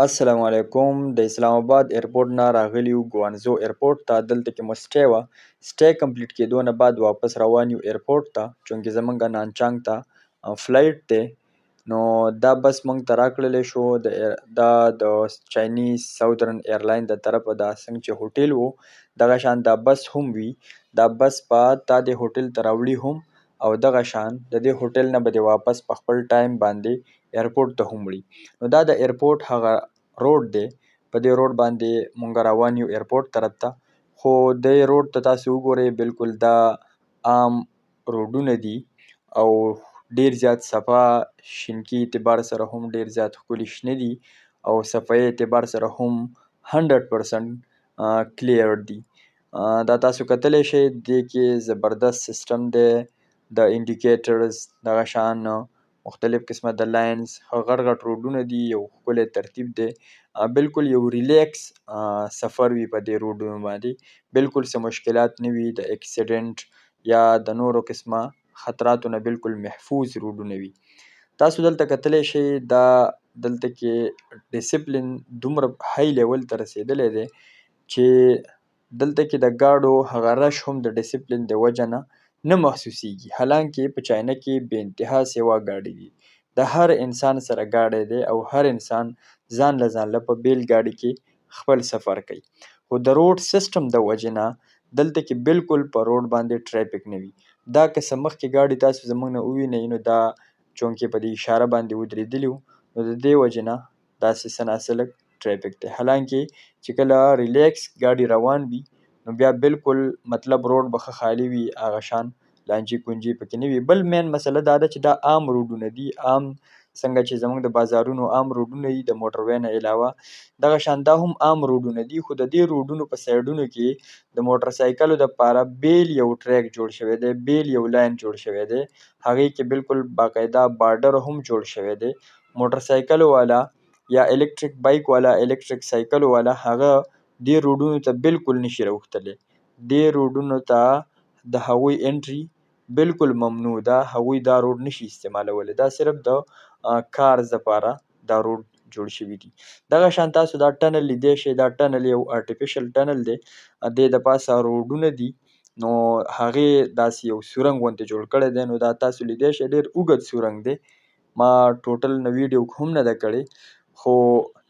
السلام علیکم. د اسلام آباد ایرپورټ نه راغلی یو ګوانزو ایرپورټ ته. دلته کې مو سټې وه. سټې کمپلیټ کېدو نه بعد واپس روان یو ایرپورټ ته، چونکې زمونږ نانچانګ ته فلایټ دی. نو دا بس موږ ته راکړلی شو دا د چاینیز ساودرن ایرلاین د طرفه دا څنګه چې هوټل و دغه شان دا بس هم وي. دا بس به تا دې هوټل ته راوړي هم او دغه شان د دې هوټل نه به دې واپس په خپل ټایم باندې ایرپورټ ته هم وړي. نو دا د ایرپورټ هغه روډ دی. په دې روډ باندې مونږ روان یو ایرپورټ طرف ته. خو دې روډ ته تاسو وګورئ بالکل دا عام روډونه دي او ډیر زیات صفا شینکي اعتبار سره هم ډیر زیات ښکلي شنه دي او صفایي اعتبار سره هم 100% کلیر دي. دا تاسو کتلی شئ دې کې زبردست سیسټم دی د انډیکیټرز دغه شان مختلف قسمه د لاینز غټ غټ روډونه دي. یو ښکلی ترتیب دی. بالکل یو ریلیکس سفر وي په دې روډونو باندې. بالکل څه مشکلات نه وي د اکسیډنټ یا د نورو قسمه خطراتو نه بالکل محفوظ روډونه وي. تاسو دلته کتلی شئ دا دلته کې ډیسپلین دومره های لیول ته رسېدلی دی چې دلته کې د ګاډو هغه رش هم د ډیسپلین د وجه نه محسوسیږي. حالانکې په چاینه کې بې انتها سیوا ګاډي دي. د هر انسان سره ګاډی دی او هر انسان ځان له په بیل ګاډي کې خپل سفر کوي. خو د روډ سیسټم د وجې نه دلته کې بالکل په روډ باندې ټریفیک نه وي. دا که څه مخکې ګاډي تاسو زموږ نه ووینئ نو دا چونکې په دې اشاره باندې ودرېدلي وو نو د دې وجې نه داسې څه ناڅه لږ ټریفیک دی. حالانکې چې کله ریلیکس ګاډي روان وي نو بیا بالکل مطلب روډ به ښه خالي وي، هغه شان لانجې کونجې پکې نه وي. بل مین مسله دا ده چې دا عام روډونه دي، عام څنګه چې زموږ د بازارونو عام روډونه دي د موټر وی نه علاوه دغه شان دا هم عام روډونه دي. خو د دې روډونو په سایډونو کې د موټر سایکلو دپاره بیل یو ټریک جوړ شوی دی، بیل یو لاین جوړ شوی دی. هغې کې بالکل باقاعده بارډر هم جوړ شوی دی. موټر سایکلو والا یا الکتریک بایک والا، الکتریک سایکلو والا هغه دې روډونو ته بالکل نشي راوښتلی. دې روډونو ته د هغوی انټري بالکل ممنوع ده. هغوی دا روډ نشي استعمالولی. دا صرف د کارز دپاره دا روډ جوړ شوي دي. دغه شان تاسو دا ټنل لیدی شئ. دا ټنل یو ارټیفیشل ټنل دی. دې د پاسه روډونه دي نو هغې داسې یو سورنګ غوندې جوړ کړی دی. نو دا تاسو لیدی شئ ډېر اوږد سورنګ دی. ما ټوټل نه ویډیو هم نه ده کړې خو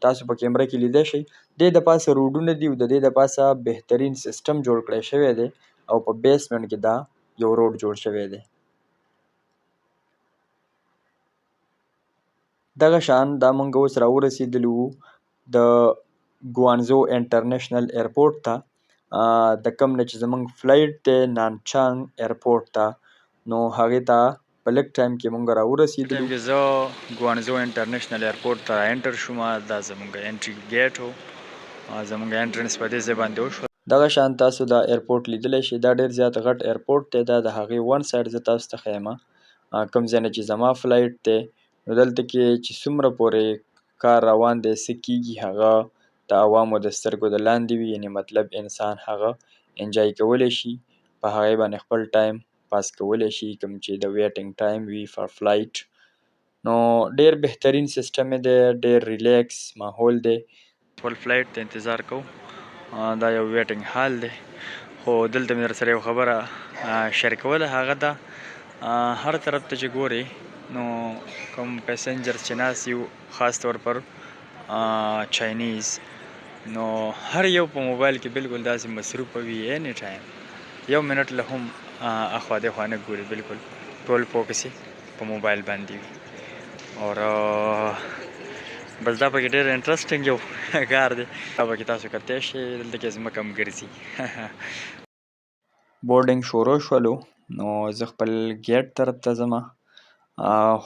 تاسو په کیمره کې لیدی شئ. دې د پاسه روډونه دي او د دې د پاسه بهترین سیسټم جوړ کړی شوی دی او په بیسمنټ کې دا یو روډ جوړ شوی دی. دغه شان دا موږ اوس راورسېدلي وو د ګوانزو انټرنیشنل ایرپورټ ته، د کوم نه چې زموږ فلایټ دی نانچانګ ایرپورټ ته. نو هغې ته په لږ ټایم کې موږ راورسېدلو. زه ګوانزو انټرنیشنل ایرپورټ ته انټر شوم. دا زموږ انټري ګیټ و، زموږ انټرنس په دې ځای باندې وشو. دغه شان تاسو دا ایرپورټ لیدلی شئ. دا ډېر زیات غټ ایرپورټ دی. دا د هغې ون سایډ زه تاسو ته ښیمه کوم ځای نه چې زما فلایټ دی. نو دلته کې چې څومره پورې کار روان دی څه کېږي هغه د عوامو د سترګو د لاندې وي. یعنې مطلب انسان هغه انجای کولی شي، په هغې باندې خپل ټایم پاس کولی شي کوم چې د ویټینګ ټایم وي فار فلایټ. نو ډېر بهترین سیسټم یې دی، ډېر ریلیکس ماحول دی. خپل فلایټ ته انتظار کوو. دا یو ویټینګ هال دی. خو دلته مې در سره یو خبره شیر کوله، هغه ده هر طرف ته چې ګورې نو کوم پیسنجرز چې ناست یو خاص طور پر چاینیز، نو هر یو په موبایل کې بالکل داسې مصروفه وي اینی ټایم. یو منټ له هم اخوا دېخوا نه ګوري، بالکل ټول فوکس یې په موبایل باندې وي. اور بس دا پکې ډېر انټرسټینګ یو کار دی. دا پکې تاسو کتی شئ. دلته کې ځمکه هم ګرځي. بورډینګ شروع شولو نو زه خپل ګیټ طرف ته ځمه.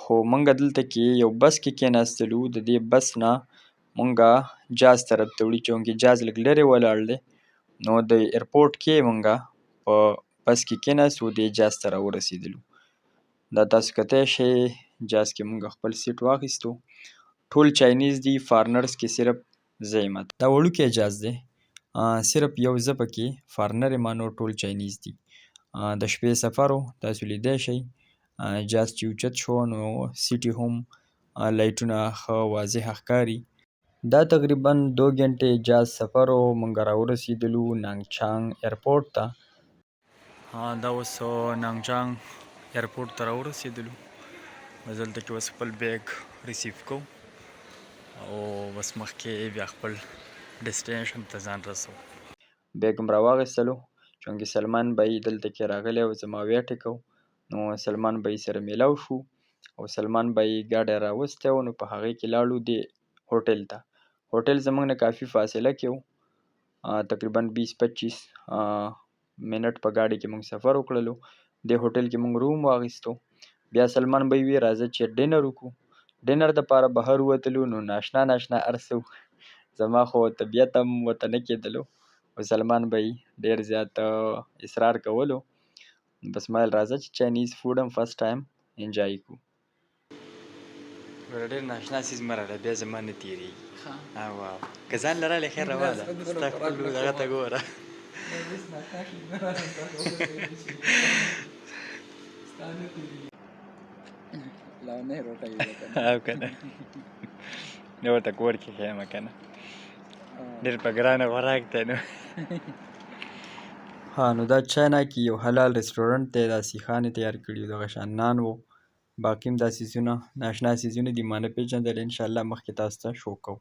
خو موږ دلته کې یو بس کې کېناستلو. د دې بس نه موږ جاز طرف ته وړي چونکې جاز لږ لرې ولاړ دی. نو د ایرپورټ کې موږ په بس کې کېناستو، دې جاز ته راورسېدلو. دا تاسو کتی شئ جاز کې موږ خپل سیټ واخیستو. ټول چاینیز دي، فارنرز کې صرف زه یم. دا وړوکی جاز دی، صرف یو زه پکې فارنر یم، نور ټول چاینیز دي. د شپې سفر و، تاسو لیدی شئ. جاز چې اوچت شو نو سیټ یې هم لایټونه ښه واضحه ښکاري. دا تقریبا 2 घंटे جاز سفر و مونږ راورسېدلو نانګچانګ ایرپورټ ته. دا اوس نانګچانګ ایرپورټ ته راورسېدلو. بس دلته کې اوس خپل بیگ ریسیو کوو او بس مخکې بیا خپل ډیسټینیشن ته ځان رسوو. بیگ م راواخیستلو چونکې سلمان بی دلته کې راغلی و، زما ویټ یې کوو. نو سلمان بی سره میلاو شو او سلمان بی ګاډی راوستی و، نو په هغې کې لاړو دې هوټل ته. هوټل زموږ نه کافي فاصله کې و، تقریبا 20-25 منټ په ګاډي کې موږ سفر وکړلو. دې هوټل کې موږ روم واخیستو. بیا سلمان بی وی راځه چې ډینر وکړو. ډینر دپاره بهر ووتلو نو ناشنا ناشنا هر څه و. زما خو طبیعت هم ورته نه کېدلو او سلمان بی ډېر زیات اصرار کولو. بس ما ویل راځه چې چاینیز فوډ هم فرسټ ټایم انجوای کړو. ګوره ډېر ناشنا څیز مه راله، بیا زما نه تېرېږي. واو که ځان له رالی خیر روا ده، ستا خپل دغه ته ګوره. او که نه زه ورته کور کې ښیم که نه، ډېر په ګرانه خوراک دی نو. نو دا چاینا کې یو حلال رسټورنټ دی، دا سیخان یې تیار کړي وو، دغه شان نان و، باقي هم دا څیزونه ناشنا څیزونه دي ما نه پېژندل. انشاءالله مخکې تاسو ته شو کوو.